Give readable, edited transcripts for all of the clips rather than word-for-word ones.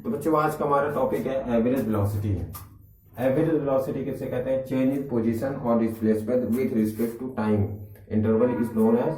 तो बच्चों आज का हमारा टॉपिक है एवरेज वेलोसिटी है। एवरेज वेलोसिटी किसे कहते हैं? चेंज इन पोजीशन और displacement with respect to time interval is known as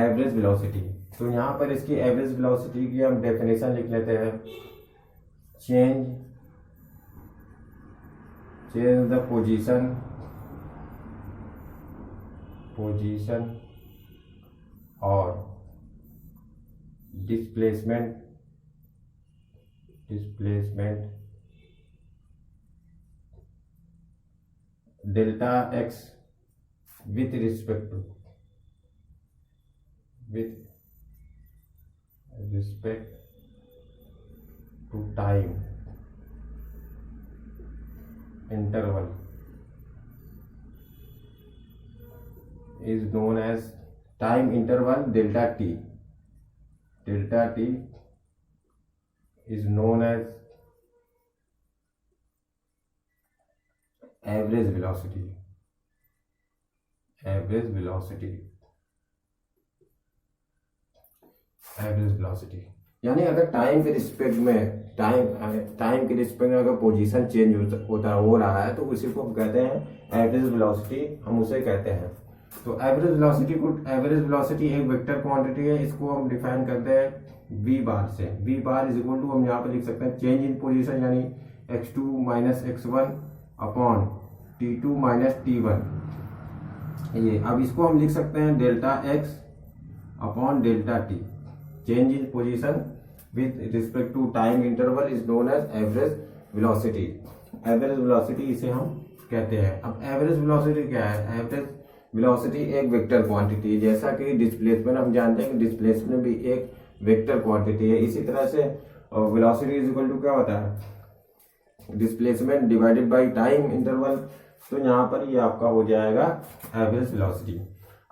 average velocity. तो यहाँ पर इसकी एवरेज वेलोसिटी की हम डेफिनेशन लिख लेते हैं। चेंज द पोजीशन और displacement delta x with respect to time interval is known as time interval delta t is known as average velocity यानी अगर टाइम के रिस्पेक्ट में अगर पोजीशन चेंज हो रहा है तो उसी को हम कहते हैं एवरेज वेलोसिटी, हम उसे कहते हैं। तो एवरेज वेलोसिटी एक वेक्टर क्वांटिटी है, इसको हम डिफाइन करते हैं v बार से। v bar is equal to हम यहाँ पे लिख सकते हैं चेंज इन पोजीशन यानी x2 minus x1 upon t2 minus t1। ये अब इसको हम लिख सकते हैं delta x upon delta t। Change in position with respect to time interval is known as average velocity इसे हम कहते हैं। अब एवरेज वेलोसिटी क्या है? एवरेज वेलोसिटी एक वेक्टर क्वांटिटी, जैसा कि डिस्प्लेसमेंट हम जानते हैं कि डिस्प्लेसमेंट भी एक वेक्टर क्वांटिटी है। इसी तरह से वेलोसिटी इज इक्वल टू क्या होता है? Displacement divided by time interval. तो यहाँ पर ये आपका हो जाएगा एवरेज वेलोसिटी।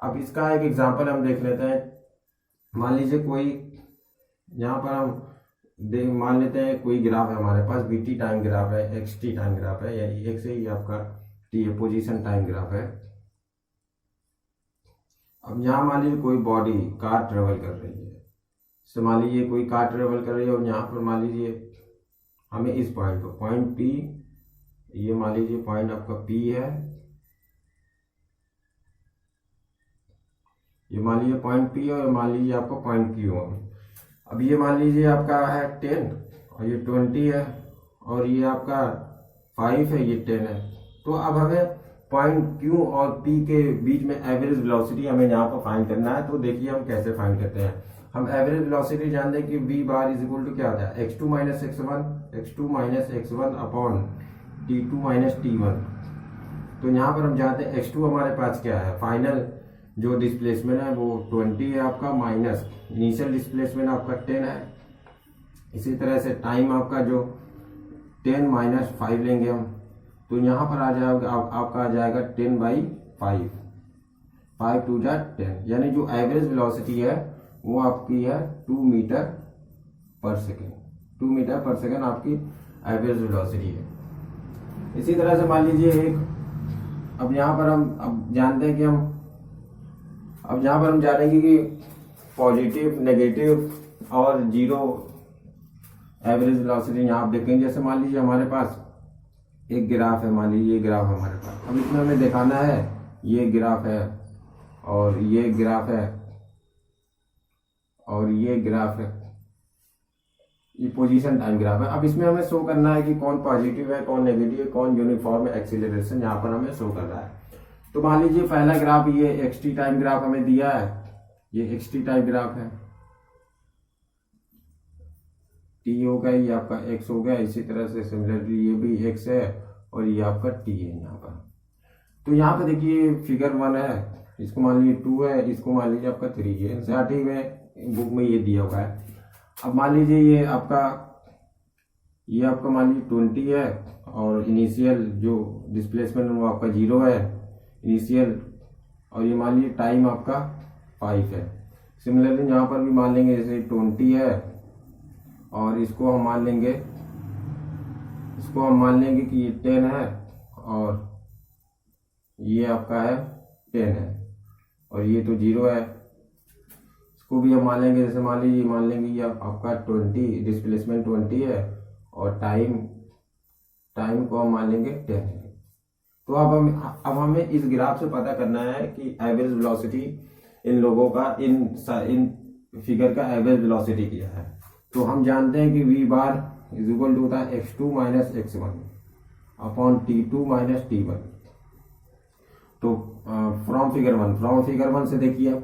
अब इसका एक एग्जांपल हम देख लेते हैं। मान लीजिए कोई यहाँ पर हम मान लेते हैं कोई ग्राफ है हमारे पास, बीटी टाइम ग्राफ है, एक्सटी टाइम ग्राफ है, या एक से ही आपका टी है, पोजीशन टाइम ग्राफ है। अब यहाँ मान लीजिए कोई बॉडी कार ट्रेवल कर रही है, तो मान लीजिए कोई कार ट्रेवल कर रही है और यहाँ पर मान लीजिए हमें इस पॉइंट पर पॉइंट पी, ये मान लीजिए पॉइंट आपका पी है, ये मान लीजिए पॉइंट पी और मान लीजिए आपका पॉइंट क्यू है। अब ये मान लीजिए आपका है 10 और ये 20 है और ये आपका 5 है, ये 10 है। तो अब हमें पॉइंट क्यू और पी के बीच में एवरेज वेलोसिटी हमें यहाँ पर फाइंड करना है। तो देखिए हम कैसे फाइंड करते हैं। हम एवरेज वेलोसिटी जानते हैं कि v bar is equal to क्या होता है? x2 minus x1 upon t2 minus t1। तो यहाँ पर हम जानते हैं x2 हमारे पास क्या है? फाइनल जो डिस्प्लेसमेंट है वो 20 है आपका, माइनस इनिशियल डिस्प्लेसमेंट आपका 10 है। इसी तरह से टाइम आपका जो 10 माइनस 5 लेंगे हम, तो यहाँ पर आ जाएगा आपका आ जाएगा 10/5, 5 टू जा 10, यानी जो एवरेज वेलोसिटी है वो आपकी है 2 मीटर पर सेकेंड आपकी एवरेज वेलोसिटी है। इसी तरह से मान लीजिए अब यहाँ पर हम जानते हैं कि अब यहाँ पर हम जानेंगे कि पॉजिटिव, नेगेटिव और जीरो एवरेज वेलोसिटी यहाँ आप देखेंगे। जैसे मान लीजिए हमारे पास एक ग्राफ है, मान लीजिए ये ग्राफ हमारे पास, अब इसमें हमें दिखाना है ये ग्राफ है और ये ग्राफ है और ये ग्राफ है, ये पोजीशन टाइम ग्राफ है। अब इसमें हमें शो करना है कि कौन पॉजिटिव है, कौन नेगेटिव है, कौन यूनिफॉर्म एक्सीलरेशन यहाँ पर हमें शो कर रहा है। तो मान लीजिए पहला ग्राफ ये एक्सटी टाइम ग्राफ हमें दिया है, ये एक्सटी टाइम ग्राफ है, टी हो गया, ये आपका एक्स हो गया। इसी तरह से सिमिलरली ये भी एक्स है और ये आपका टी है यहाँ पर। तो यहाँ पे देखिए फिगर 1 है, इसको मान लीजिए 2 है, इसको मान लीजिए आपका 3 है। एनसीईआरटी में बुक में ये दिया हुआ है। अब मान लीजिए ये आपका मान लीजिए 20 है और इनिशियल जो डिस्प्लेसमेंट वो आपका 0 है इनिशियल, और ये मान लीजिए टाइम आपका 5 है। सिमिलरली यहाँ पर भी मान लेंगे जैसे 20 है और इसको हम मान लेंगे कि ये 10 है और ये आपका है 10 है और ये तो 0 है। इसको भी हम मान लेंगे, जैसे मान लेंगे ये आपका 20 डिस्प्लेसमेंट 20 है और टाइम को हम मान लेंगे 10 है। तो अब हमें इस ग्राफ से पता करना है कि एवरेज वेलोसिटी इन लोगों का इन फिगर का एवरेज वेलोसिटी क्या है। तो हम जानते हैं कि v bar is equal to होता है x2 minus x1 upon t2 minus t1। तो फ्रॉम फिगर वन से देखिए,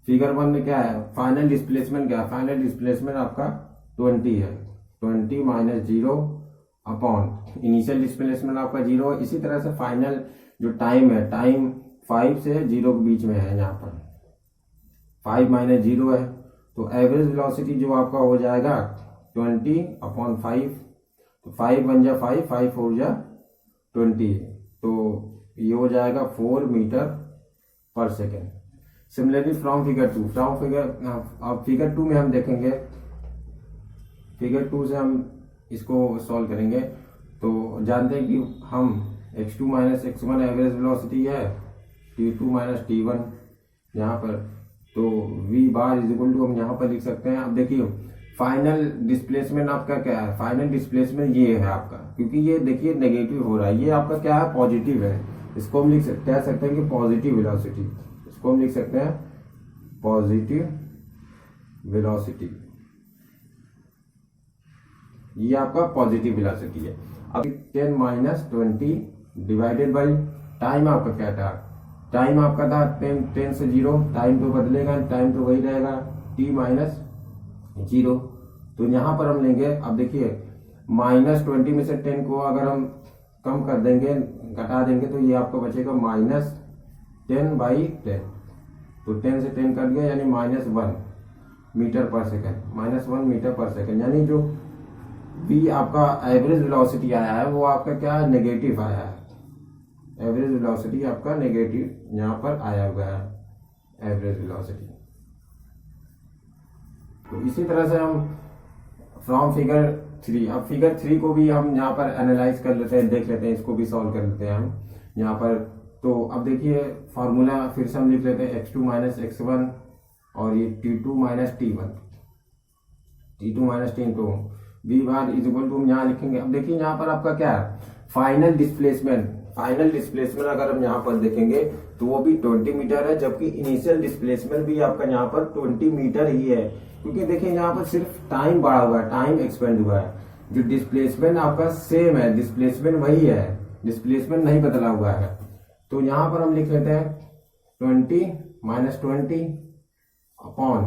फिगर वन में क्या है, फाइनल डिस्प्लेसमेंट क्या है, फाइनल डिस्प्लेसमेंट आपका 20 है, 20 माइनस 0 अपॉन इनिशियल डिस्प्लेसमेंट आपका 0 है। इसी तरह से फाइनल जो टाइम है, टाइम 5 से 0 के बीच में है, यहाँ पर 5 माइनस 0 है। तो एवरेज वेलोसिटी जो आपका हो जाएगा 20 अपॉन 5, तो 5 1 जा 5, 5 4 जा 20, तो ये हो जाएगा 4 मीटर पर सेकेंड। सिमिलरली फ्रॉम फिगर 2, अब फिगर 2 में हम देखेंगे, फिगर 2 से हम इसको सॉल्व करेंगे। तो जानते हैं कि हम x2 minus x1 average velocity है, t2 माइनस t1 यहाँ पर, तो v bar is equal to हम यहाँ पर लिख सकते हैं। अब देखिए फाइनल डिस्प्लेसमेंट आपका क्या है, फाइनल डिस्प्लेसमेंट ये है आपका, क्योंकि ये देखिए नेगेटिव हो रहा है, ये आपका क्या है, पॉजिटिव है। इसको हम कह सकते हैं कि पॉजिटिव वेलोसिटी, इसको हम लिख सकते हैं पॉजिटिव वेलोसिटी, ये आपका पॉजिटिव वेलोसिटी है। अब 10 माइनस 20 डिवाइडेड बाई टाइम आपका क्या था, टाइम आपका था 10 से 0, टाइम तो बदलेगा, टाइम तो वही रहेगा t माइनस 0। तो यहाँ पर हम लेंगे, अब देखिए माइनस 20 में से 10 को अगर हम कम कर देंगे, घटा देंगे, तो ये आपका बचेगा माइनस 10 बाई 10। तो 10 से 10 कट गया, यानी -1 मीटर पर सेकेंड, -1 मीटर पर सेकेंड, यानी जो v आपका एवरेज वेलोसिटी आया है वो आपका क्या है, नेगेटिव आया है। एवरेज वेलोसिटी आपका नेगेटिव यहाँ पर आया हुआ है, एवरेज वेलोसिटी। तो इसी तरह से हम फ्रॉम फिगर 3, अब फिगर 3 को भी हम यहाँ पर एनालाइज कर लेते हैं, देख लेते हैं, इसको भी सॉल्व कर लेते हैं हम यहाँ पर। तो अब देखिए फार्मूला फिर से हम लिख लेते हैं x2 माइनस x1 और ये t2 minus t1, t2 minus t2, v bar is equal to हम यहाँ लिखेंगे। अब देखिए यहाँ पर आपका क्या है, फाइनल डिस्प्लेसमेंट, फाइनल डिस्प्लेसमेंट अगर हम यहाँ पर देखेंगे तो वो भी 20 मीटर है, जबकि इनिशियल डिस्प्लेसमेंट भी आपका यहाँ पर 20 मीटर ही है। क्योंकि देखिए यहाँ पर सिर्फ टाइम बढ़ा हुआ है, टाइम एक्सपेंड हुआ है, जो डिस्प्लेसमेंट आपका सेम है, डिस्प्लेसमेंट वही है, डिस्प्लेसमेंट नहीं बदला हुआ है। तो यहाँ पर हम लिख लेते हैं 20 माइनस 20 अपॉन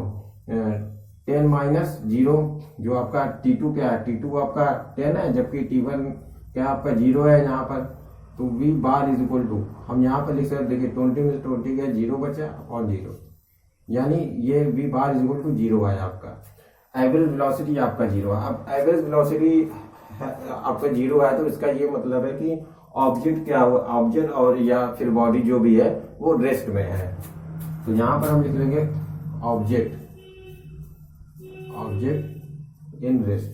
10 माइनस 0, जो आपका t2 क्या है, t2 आपका 10 है, जबकि t1 क्या आपका 0 है यहाँ पर। तो v bar is equal to हम यहाँ पर लिख सकते हैं, देखिए 20 में से 20 गया, 0 बचा और 0, यानी ये v bar is equal to 0 है आपका। एवरेज वेलोसिटी आपका 0 है। अब एवरेज वेलोसिटी आपका 0 है, तो इसका ये मतलब है कि ऑब्जेक्ट क्या हुआ, ऑब्जेक्ट और या फिर बॉडी जो भी है वो रेस्ट में है। तो यहाँ पर हम लिख लेंगे object in rest,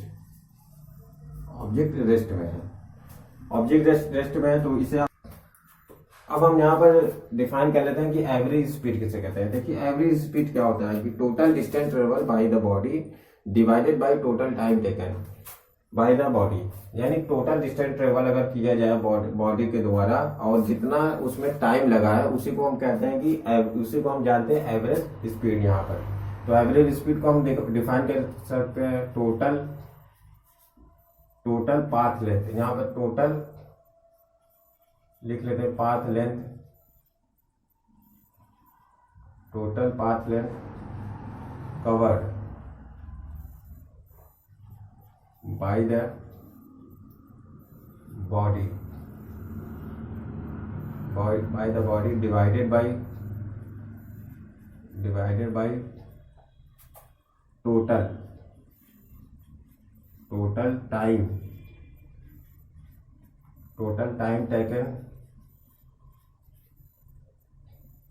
object rest में है, ऑब्जेक्ट रेस्ट में है। तो इसे अब हम यहाँ पर डिफाइन कर लेते हैं कि एवरेज स्पीड किसे कहते हैं। देखिए एवरेज स्पीड क्या होता है कि total distance travel by the body divided by total time taken by the body, यानी टोटल डिस्टेंस ट्रेवल अगर किया जाए बॉडी के द्वारा और जितना उसमें टाइम लगा है, उसी को हम कहते हैं कि उसी को हम जानते हैं एवरेज स्पीड यहाँ पर। तो एवरेज स्पीड को हम डिफाइन कर सकते हैं टोटल पाथ लेंथ, यहाँ पर टोटल लिख लेते हैं path length, total path length covered by the body divided by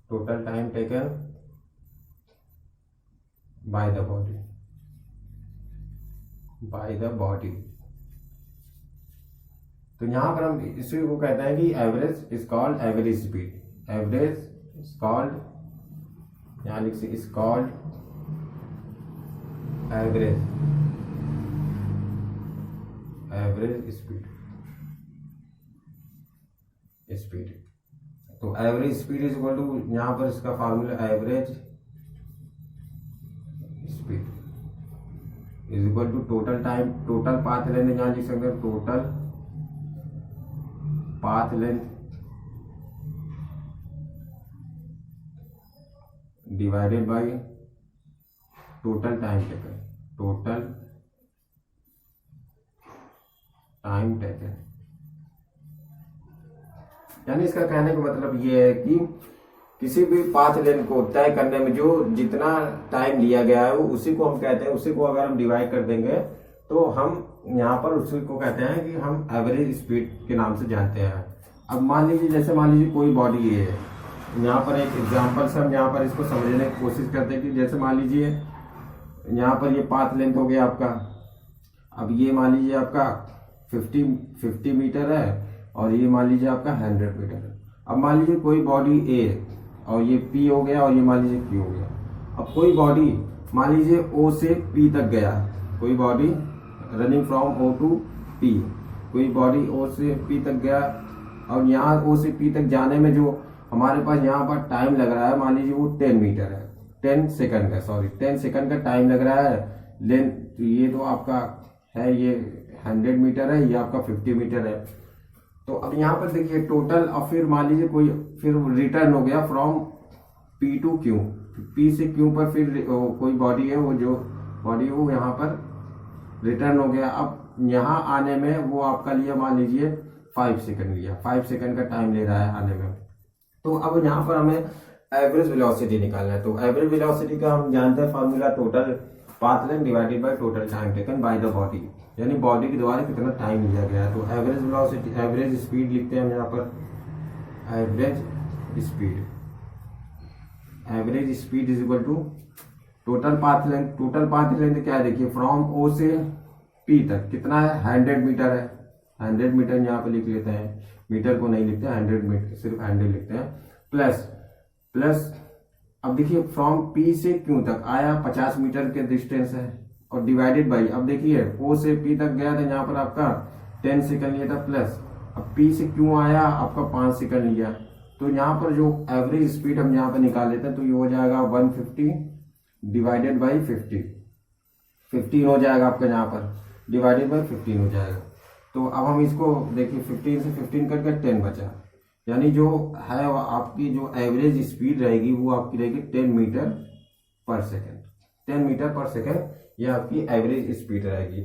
total time taken by the body. तो यहां पर हम इसी को कहते हैं कि average is called average speed, average is called, यहां लिख से इज कॉल्ड एवरेज स्पीड तो average speed is equal to, यहाँ पर इसका formula average speed is equal to total time, total path length, यहाँ लिख सकते हैं total path length divided by total time taken, total time taken. यानी इसका कहने का मतलब ये है कि किसी भी पाथ लेंथ को तय करने में जो जितना टाइम लिया गया है वो उसी को हम कहते हैं, उसी को अगर हम डिवाइड कर देंगे तो हम यहाँ पर उसी को कहते हैं कि हम एवरेज स्पीड के नाम से जानते हैं। अब मान लीजिए, जैसे मान लीजिए कोई बॉडी है, यहाँ पर एक एग्जांपल से हम यहाँ पर इसको समझने की कोशिश करते हैं कि जैसे मान लीजिए यहाँ पर ये पाथ लेंथ हो गया आपका, अब ये मान लीजिए आपका 50 मीटर है और ये मान लीजिए आपका 100 मीटर है। अब मान लीजिए कोई बॉडी ए और ये P हो गया और ये मान लीजिए Q हो गया। अब कोई बॉडी मान लीजिए O से P तक गया, कोई body running from O to P, कोई बॉडी O से P तक गया और यहाँ O से P तक जाने में जो हमारे पास यहाँ पर टाइम लग रहा है, मान लीजिए वो 10 मीटर है, 10 सेकंड का, सॉरी 10 सेकंड का टाइम लग रहा है। लेंथ ये तो आपका है, ये 100 मीटर है, ये आपका 50 मीटर है। तो अब यहाँ पर देखिए टोटल, और फिर मान लीजिए कोई फिर रिटर्न हो गया from P to Q, P से Q पर फिर कोई बॉडी है, वो जो बॉडी है वो यहाँ पर रिटर्न हो गया। अब यहाँ आने में वो आपका लिया मान लीजिए 5 सेकंड लिया, 5 सेकंड का टाइम ले रहा है आने में। तो अब यहाँ पर हमें एवरेज वेलोसिटी निकालना है। तो एवरेज वेलोसिटी का हम जानते हैं formula total path length divided by total time taken by the body, यानी बॉडी के द्वारा कितना टाइम लिया गया है। तो एवरेज वेलोसिटी, एवरेज स्पीड लिखते हैं हम यहाँ पर, average speed, average speed is equal to total path length. Total path length क्या है देखिए, फ्रॉम O से P तक कितना है, 100 मीटर है। 100 मीटर यहाँ पे लिख लेते हैं, मीटर को नहीं लिखते, 100 मीटर सिर्फ 100 लिखते हैं। प्लस अब देखिए फ्रॉम P से Q तक आया 50 मीटर के डिस्टेंस है, और डिवाइडेड बाई, अब देखिए O से P तक गया था, यहाँ पर आपका 10 सेकंड लिया था, प्लस अब P से Q आया आपका 5 सेकंड लिया। तो यहाँ पर जो एवरेज स्पीड हम यहाँ पर निकाल लेते हैं, तो ये हो जाएगा 150 डिवाइडेड बाई 15 हो जाएगा आपका, यहाँ पर डिवाइडेड बाई 15 हो जाएगा। तो अब हम इसको देखिए 15 से 15 करके 10 बचा, यानी जो है आपकी जो एवरेज स्पीड रहेगी वो आपकी रहेगी 10 मीटर पर सेकेंड, 10 मीटर पर सेकेंड, ये आपकी एवरेज स्पीड रहेगी।